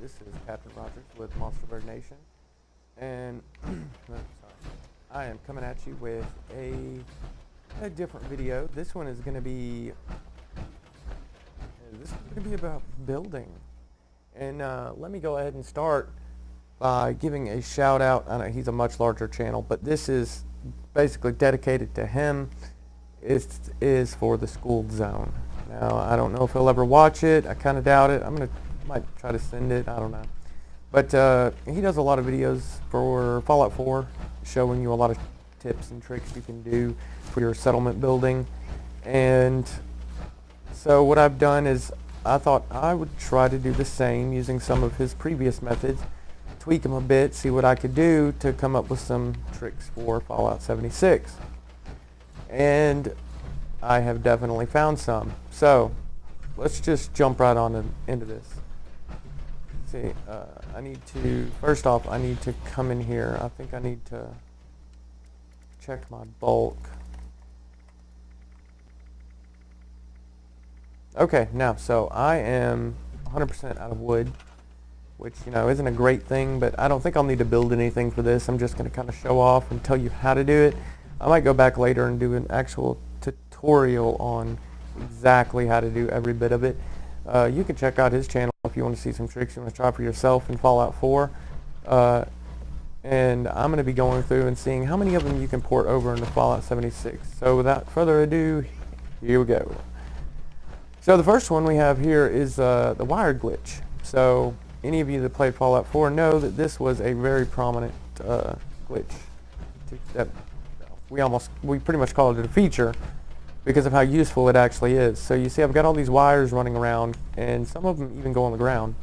This is Cptnrogers with Monster Bird Nation, and I am coming at you with a different video. This one is going to be about building, and let me go ahead and start by giving a shout out. I know he's a much larger channel, but this is basically dedicated to him. It is for the school zone. Now, I don't know if he'll ever watch it. I kind of doubt it. Might try to send it. I don't know. But he does a lot of videos for Fallout 4, showing you a lot of tips and tricks you can do for your settlement building. And so what I've done is I thought I would try to do the same using some of his previous methods, tweak them a bit, see what I could do to come up with some tricks for Fallout 76. And I have definitely found some. So let's just jump right on into this. Let's see, first off, I need to come in here. I think I need to check my bulk. Okay, now, so I am 100% out of wood, which, isn't a great thing, but I don't think I'll need to build anything for this. I'm just going to kind of show off and tell you how to do it. I might go back later and do an actual tutorial on exactly how to do every bit of it. You can check out his channel if you want to see some tricks you want to try for yourself in Fallout 4. And I'm going to be going through and seeing how many of them you can port over into Fallout 76. So without further ado, here we go. So the first one we have here is the wire glitch. So any of you that played Fallout 4 know that this was a very prominent glitch. That we pretty much called it a feature because of how useful it actually is. So you see I've got all these wires running around, and some of them even go on the ground.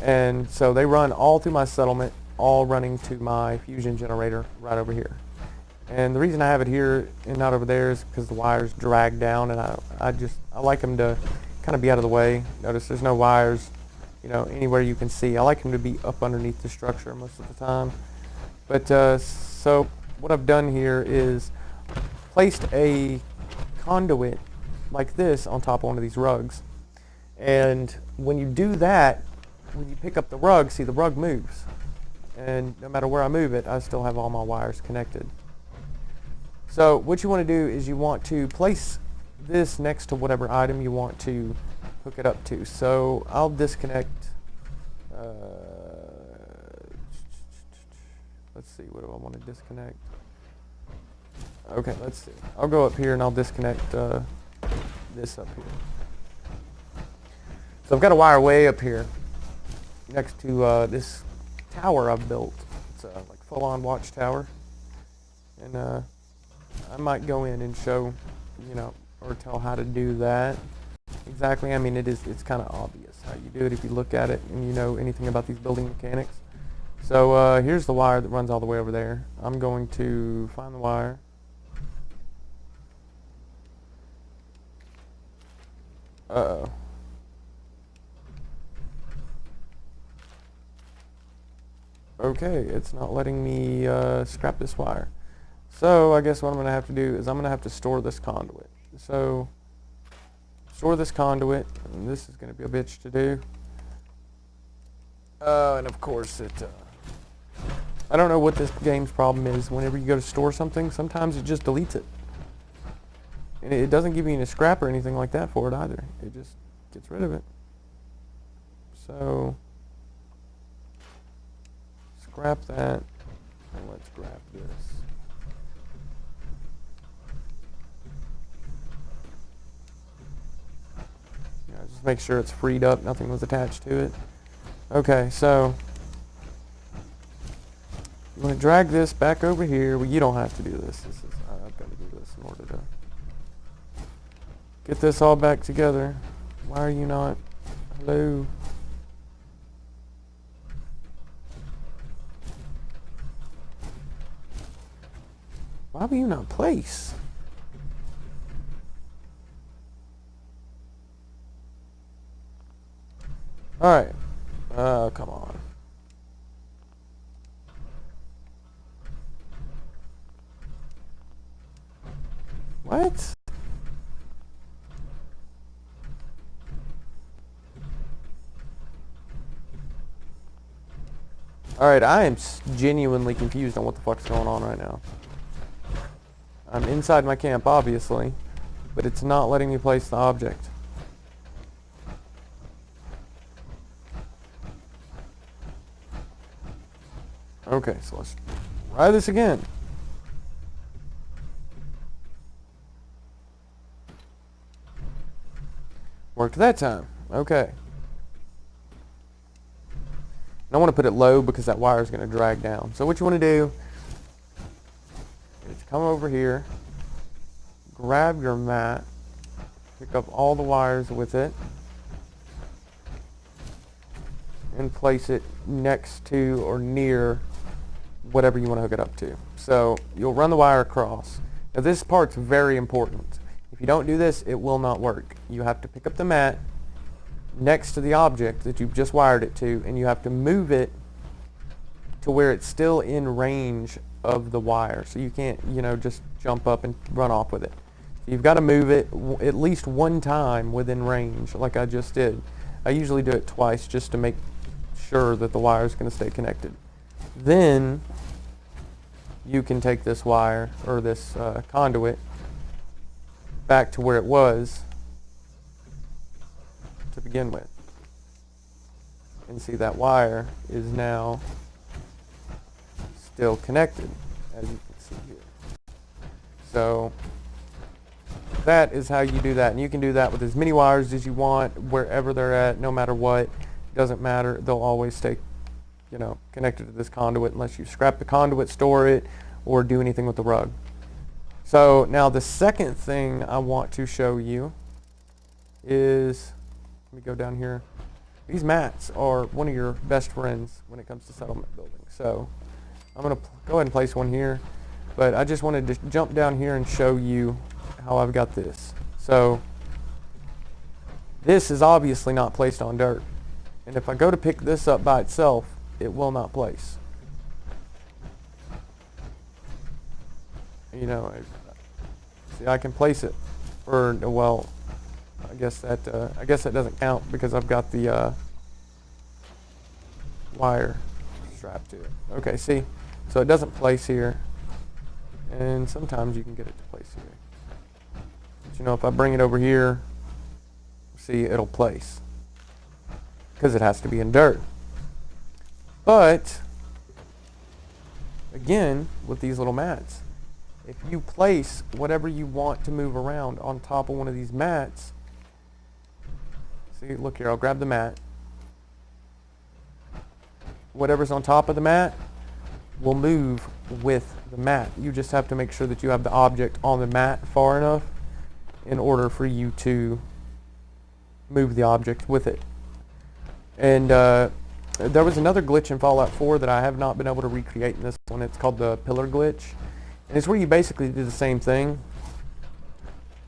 And so they run all through my settlement, all running to my fusion generator right over here. And the reason I have it here and not over there is because the wires drag down, and I like them to kind of be out of the way. Notice there's no wires, anywhere you can see. I like them to be up underneath the structure most of the time. But so what I've done here is placed a conduit like this on top of one of these rugs. And when you do that, when you pick up the rug, see the rug moves. And no matter where I move it, I still have all my wires connected. So what you want to do is you want to place this next to whatever item you want to hook it up to. So I'll disconnect, let's see, what do I want to disconnect? Okay, let's see. I'll go up here and I'll disconnect this up here. So I've got a wire way up here next to this tower I've built. It's like full-on watchtower. And I might go in and show, or tell how to do that. Exactly. I mean, it's kind of obvious how you do it if you look at it and you know anything about these building mechanics. So here's the wire that runs all the way over there. I'm going to find the wire. Uh-oh. Okay, it's not letting me scrap this wire. So I guess what I'm going to have to do is I'm going to have to store this conduit. So store this conduit, and this is going to be a bitch to do. And of course I don't know what this game's problem is. Whenever you go to store something, sometimes it just deletes it. And it doesn't give you any scrap or anything like that for it either. It just gets rid of it. So scrap that, and let's grab this. Just make sure it's freed up, nothing was attached to it. Okay, so you want to drag this back over here. Well, you don't have to do this. I've got to do this in order to get this all back together. Why are you not? Hello? Why will you not place? Alright. Come on. What? Alright, I am genuinely confused on what the fuck's going on right now. I'm inside my camp, obviously, but it's not letting me place the object. Okay, so let's try this again. Worked that time. Okay. And I want to put it low because that wire is going to drag down. So what you want to do is come over here, grab your mat, pick up all the wires with it, and place it next to or near whatever you want to hook it up to. So you'll run the wire across. Now this part's very important. If you don't do this, it will not work. You have to pick up the mat next to the object that you've just wired it to, and you have to move it to where it's still in range of the wire. So you can't, just jump up and run off with it. So you've got to move it at least one time within range, like I just did. I usually do it twice just to make sure that the wire is going to stay connected. Then you can take this wire, or this conduit, back to where it was to begin with. And see, that wire is now still connected, as you can see here. So that is how you do that. And you can do that with as many wires as you want, wherever they're at, no matter what. It doesn't matter. They'll always stay connected to this conduit unless you scrap the conduit, store it, or do anything with the rug. So now the second thing I want to show you is, let me go down here. These mats are one of your best friends when it comes to settlement building. So I'm going to go ahead and place one here, but I just wanted to jump down here and show you how I've got this. So this is obviously not placed on dirt. And if I go to pick this up by itself, it will not place. See, I can place it for, well, I guess that doesn't count because I've got the wire strapped to it. Okay, see, so it doesn't place here, and sometimes you can get it to place here. But if I bring it over here, see, it'll place because it has to be in dirt. But again, with these little mats, if you place whatever you want to move around on top of one of these mats, see, look here, I'll grab the mat. Whatever's on top of the mat will move with the mat. You just have to make sure that you have the object on the mat far enough in order for you to move the object with it. And there was another glitch in Fallout 4 that I have not been able to recreate in this one. It's called the pillar glitch. And it's where you basically do the same thing,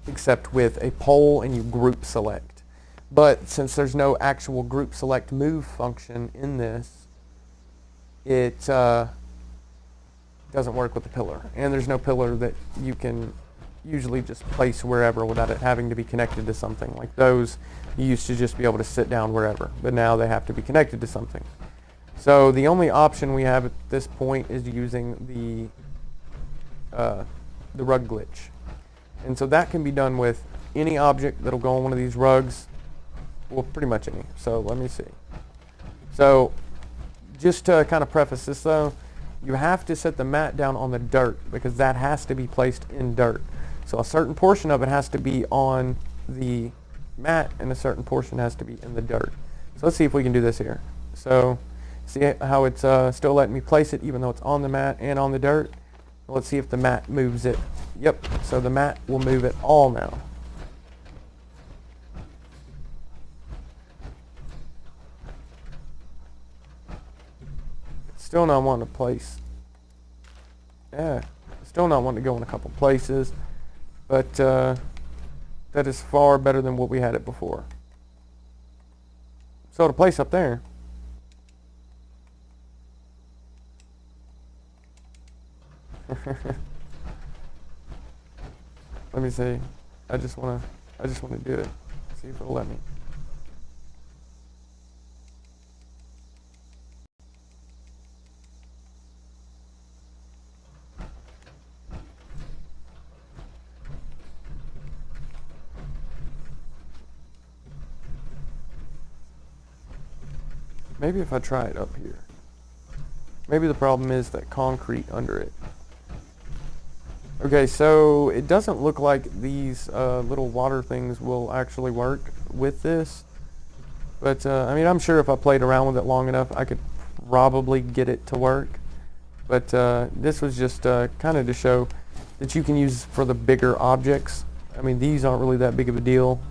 except with a pole and you group select. But since there's no actual group select move function in this, it doesn't work with the pillar. And there's no pillar that you can usually just place wherever without it having to be connected to something. Like those, you used to just be able to sit down wherever, but now they have to be connected to something. So the only option we have at this point is using the rug glitch. And so that can be done with any object that'll go on one of these rugs. Well, pretty much any. So let me see. So just to kind of preface this though, you have to set the mat down on the dirt because that has to be placed in dirt. So a certain portion of it has to be on the mat and a certain portion has to be in the dirt. So let's see if we can do this here. So see how it's still letting me place it even though it's on the mat and on the dirt? Let's see if the mat moves it. Yep, so the mat will move it all now. Still not wanting to place. Yeah, still not wanting to go in a couple places, but that is far better than what we had it before. So to place up there, let me see. I just want to do it. See if it'll let me. Maybe if I try it up here. Maybe the problem is that concrete under it. Okay, so it doesn't look like these little water things will actually work with this. But, I mean, I'm sure if I played around with it long enough, I could probably get it to work. But this was just kind of to show that you can use for the bigger objects. I mean, these aren't really that big of a deal.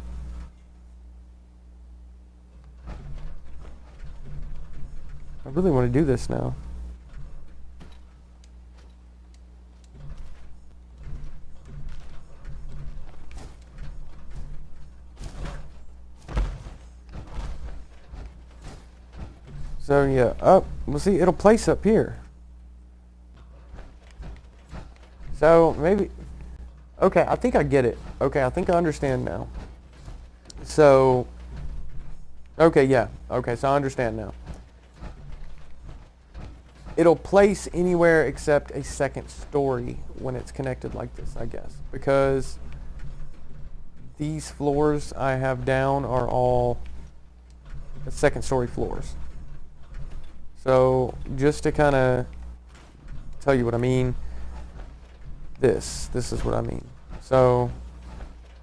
I really want to do this now. So yeah, we'll see, it'll place up here. So maybe, okay, I think I get it. Okay, I think I understand now. So, okay, yeah, okay, so I understand now. It'll place anywhere except a second story when it's connected like this, I guess. Because these floors I have down are all second story floors. So just to kind of tell you what I mean, this is what I mean. So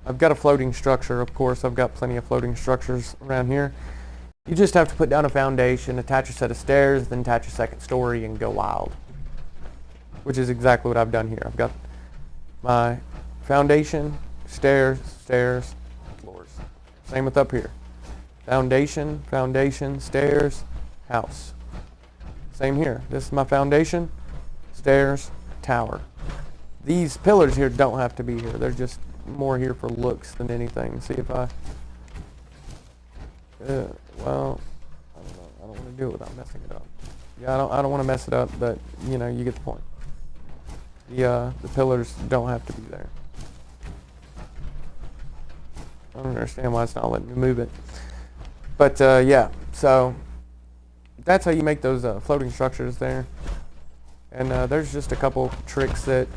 I've got a floating structure, of course. I've got plenty of floating structures around here. You just have to put down a foundation, attach a set of stairs, then attach a second story and go wild. Which is exactly what I've done here. I've got my foundation, stairs, stairs, floors. Same with up here. Foundation, foundation, stairs, house. Same here. This is my foundation, stairs, tower. These pillars here don't have to be here. They're just more here for looks than anything. See if I... well, I don't know. I don't want to do it without messing it up. Yeah, I don't want to mess it up, but you know, you get the point. The pillars don't have to be there. I don't understand why it's not letting me move it. But yeah, so that's how you make those floating structures there. And there's just a couple tricks that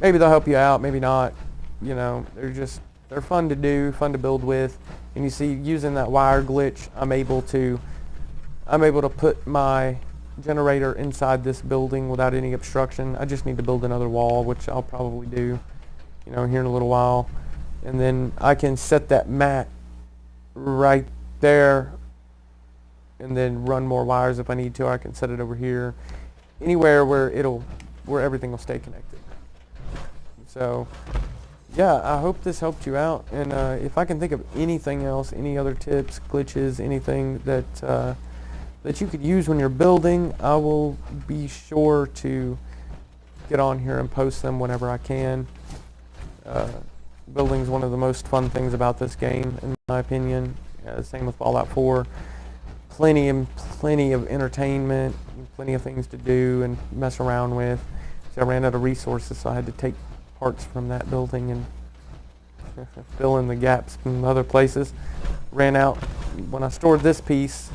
maybe they'll help you out, maybe not. You know, they're fun to do, fun to build with. And you see, using that wire glitch, I'm able to put my generator inside this building without any obstruction. I just need to build another wall, which I'll probably do, you know, here in a little while. And then I can set that mat right there and then run more wires if I need to. I can set it over here, anywhere where everything will stay connected. So yeah, I hope this helped you out, and if I can think of anything else, any other tips, glitches, anything that you could use when you're building, I will be sure to get on here and post them whenever I can. Building is one of the most fun things about this game, in my opinion. Same with Fallout 4. Plenty of entertainment, plenty of things to do and mess around with. So I ran out of resources, so I had to take parts from that building and fill in the gaps from other places. Ran out when I stored this piece.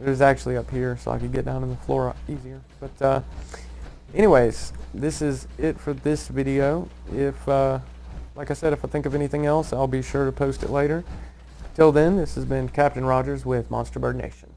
It was actually up here, so I could get down on the floor easier. But anyways, this is it for this video. If like I said, if I think of anything else, I'll be sure to post it later. Till then, this has been Captain Rogers with Monster Bird Nation.